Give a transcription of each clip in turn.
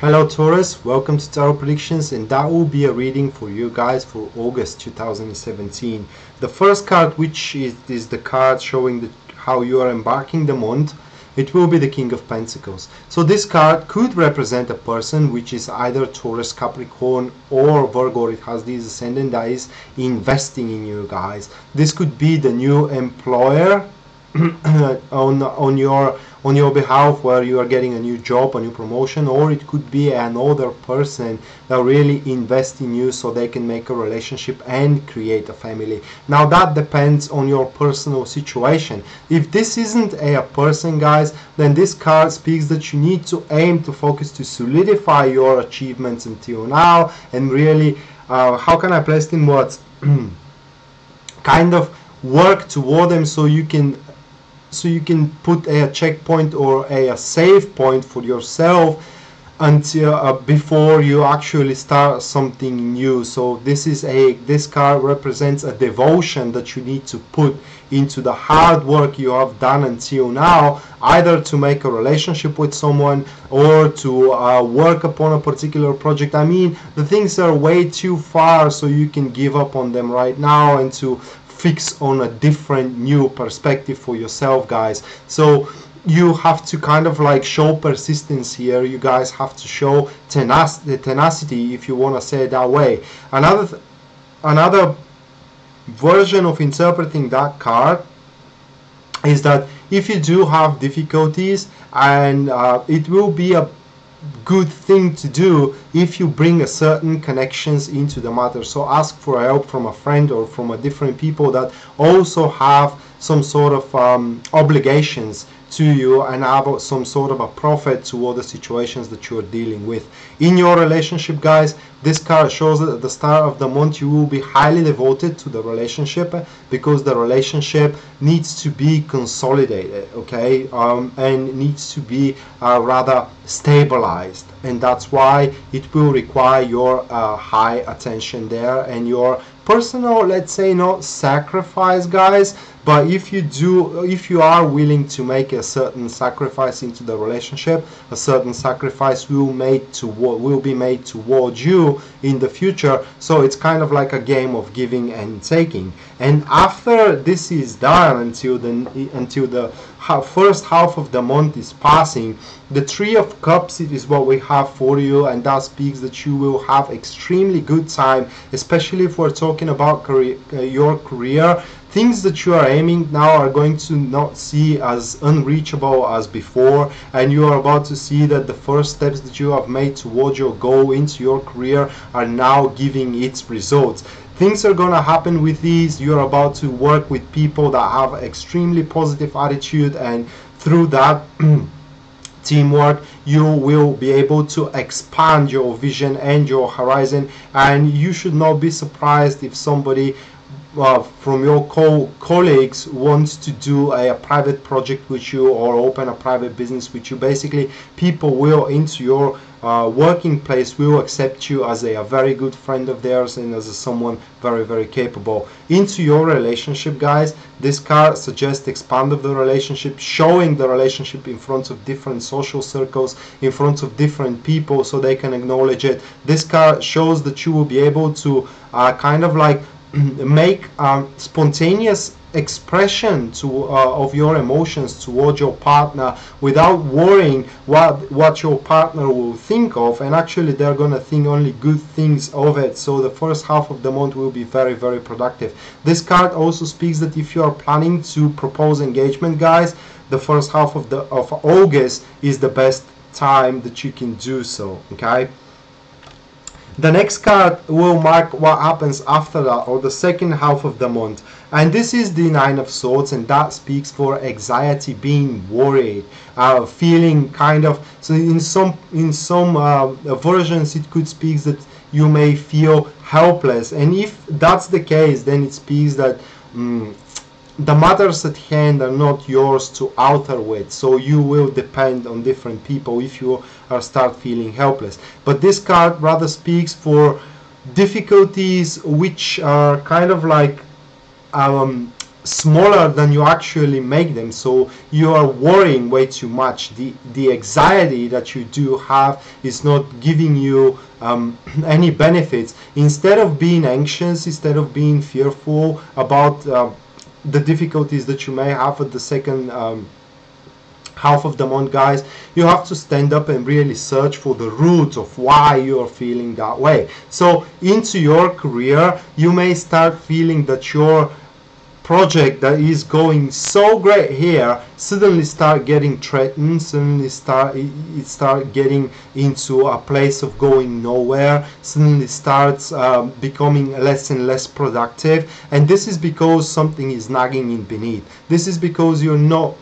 Hello Taurus, welcome to Tarot Predictions, and that will be a reading for you guys for August 2017. The first card, which is the card showing how you are embarking the month, it will be the King of Pentacles. So this card could represent a person which is either Taurus, Capricorn or Virgo. It has these ascendant that is investing in you guys. This could be the new employer on your behalf, where you are getting a new job, a new promotion, or it could be another person that really invests in you so they can make a relationship and create a family. Now that depends on your personal situation. If this isn't a person, guys, then this card speaks that you need to aim to focus to solidify your achievements until now, and really how can I place it in words, kind of work toward them so you can put a checkpoint or a save point for yourself until before you actually start something new. So this card represents a devotion that you need to put into the hard work you have done until now, either to make a relationship with someone or to work upon a particular project. I mean, the things are way too far so you can give up on them right now and to fix on a different new perspective for yourself, guys. So you have to kind of like show persistence here. You guys have to show tenacity, if you want to say it that way. Another version of interpreting that card is that if you do have difficulties, and it will be a good thing to do if you bring a certain connections into the matter. So ask for help from a friend or from a different people that also have some sort of obligations to you and have some sort of a profit to all the situations that you're dealing with in your relationship, guys. This card shows that at the start of the month you will be highly devoted to the relationship, because the relationship needs to be consolidated, okay, and needs to be rather stabilized, and that's why it will require your high attention there and your personal, let's say, not sacrifice, guys, but if you are willing to make a certain sacrifice into the relationship, a certain sacrifice will be made towards you in the future. So it's kind of like a game of giving and taking. And after this is done, until the first half of the month is passing, the Three of Cups, it is what we have for you, and that speaks that you will have extremely good time, especially if we're talking about your career. Things that you are aiming now are going to not see as unreachable as before, and you are about to see that the first steps that you have made towards your goal into your career are now giving its results. Things are gonna happen with these. You're about to work with people that have extremely positive attitude, and through that teamwork you will be able to expand your vision and your horizon. And you should not be surprised if somebody from your colleagues wants to do a private project with you or open a private business with you. Basically, people will into your working place will accept you as a very good friend of theirs and as someone very, very capable. Into your relationship, guys, this card suggests expand of the relationship, showing the relationship in front of different social circles, in front of different people, so they can acknowledge it. This card shows that you will be able to kind of like make spontaneous expression of your emotions towards your partner without worrying what your partner will think of, and actually they're gonna think only good things of it. So the first half of the month will be very, very productive. This card also speaks that if you are planning to propose engagement, guys, the first half of August is the best time that you can do so, okay? The next card will mark what happens after that, or the second half of the month, and this is the Nine of Swords, and that speaks for anxiety, being worried, feeling kind of, so in some versions it could speak that you may feel helpless, and if that's the case, then it speaks that the matters at hand are not yours to alter with, so you will depend on different people if you start feeling helpless. But this card rather speaks for difficulties which are kind of like smaller than you actually make them, so you are worrying way too much. The anxiety that you do have is not giving you any benefits. Instead of being anxious, instead of being fearful about the difficulties that you may have at the second half of the month, guys, you have to stand up and really search for the root of why you are feeling that way. So into your career, you may start feeling that your project that is going so great here suddenly start getting threatened, suddenly start getting into a place of going nowhere, suddenly starts becoming less and less productive. And this is because something is nagging in beneath. This is because you're not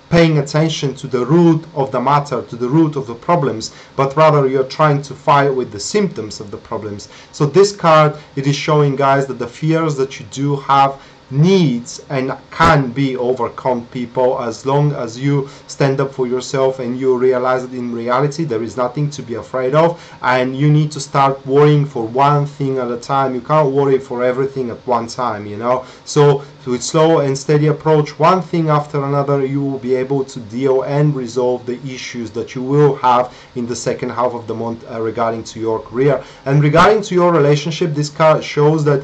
paying attention to the root of the matter, to the root of the problems, but rather you're trying to fight with the symptoms of the problems. So this card, it is showing, guys, that the fears that you do have needs and can be overcome, people, as long as you stand up for yourself and you realize that in reality there is nothing to be afraid of, and you need to start worrying for one thing at a time. You can't worry for everything at one time, you know. So with slow and steady approach, one thing after another, you will be able to deal and resolve the issues that you will have in the second half of the month regarding to your career. And regarding to your relationship, this card shows that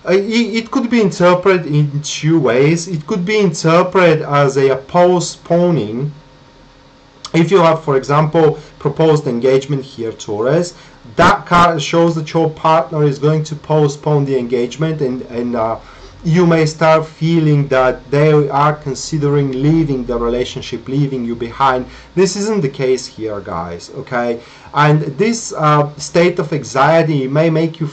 it could be interpreted in two ways. It could be interpreted as a postponing. If you have, for example, proposed engagement here, Taurus, that card shows that your partner is going to postpone the engagement, and you may start feeling that they are considering leaving the relationship, leaving you behind. This isn't the case here, guys, okay? And this state of anxiety may make you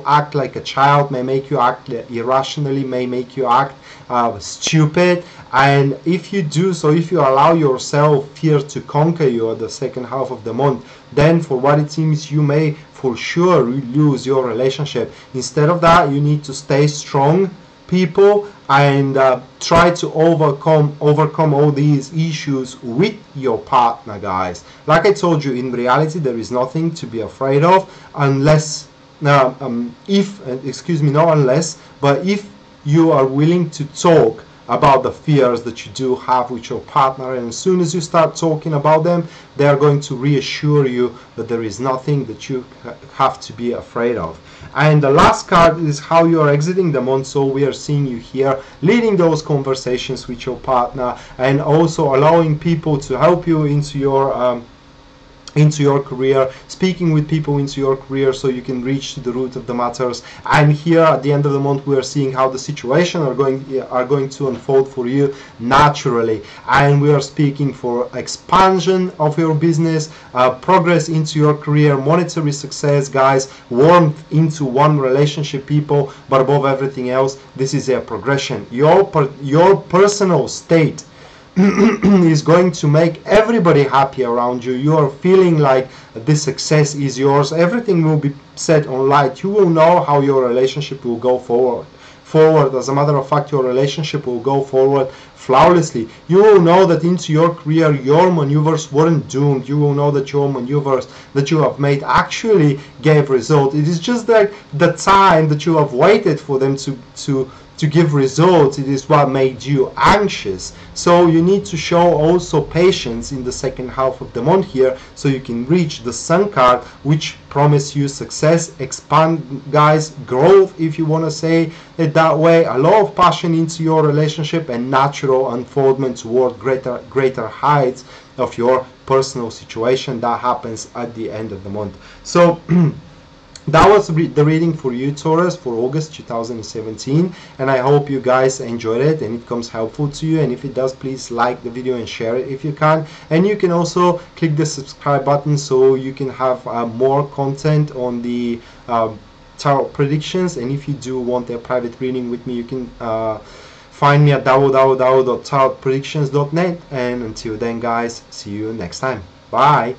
act like a child, may make you act irrationally, may make you act stupid. And if you do so, if you allow yourself fear to conquer you at the second half of the month, then for what it seems, you may for sure lose your relationship. Instead of that, you need to stay strong, people, and try to overcome all these issues with your partner, guys. Like I told you, in reality there is nothing to be afraid of, unless not unless, but if you are willing to talk about the fears that you do have with your partner, and as soon as you start talking about them, they are going to reassure you that there is nothing that you have to be afraid of. And the last card is how you are exiting the month. So we are seeing you here leading those conversations with your partner, and also allowing people to help you into your career, speaking with people into your career so you can reach to the root of the matters. And here at the end of the month, we are seeing how the situation are going to unfold for you naturally, and we are speaking for expansion of your business, progress into your career, monetary success, guys, warmth into one relationship, people. But above everything else, this is a progression. Your personal state is going to make everybody happy around you. You are feeling like this success is yours. Everything will be set on light. You will know how your relationship will go forward. As a matter of fact, your relationship will go forward flawlessly. You will know that into your career, your maneuvers weren't doomed. You will know that your maneuvers that you have made actually gave result. It is just like the time that you have waited for them to give results. It is what made you anxious. So you need to show also patience in the second half of the month here, so you can reach the Sun card, which promise you success, expand, guys, growth, if you want to say it that way, a lot of passion into your relationship, and natural unfoldment toward greater heights of your personal situation. That happens at the end of the month. So that was the reading for you, Taurus, for August 2017, and I hope you guys enjoyed it and it comes helpful to you. And if it does, please like the video and share it if you can. And you can also click the subscribe button so you can have more content on the tarot predictions. And if you do want a private reading with me, you can find me at www.tarotpredictions.net. And until then, guys, see you next time. Bye.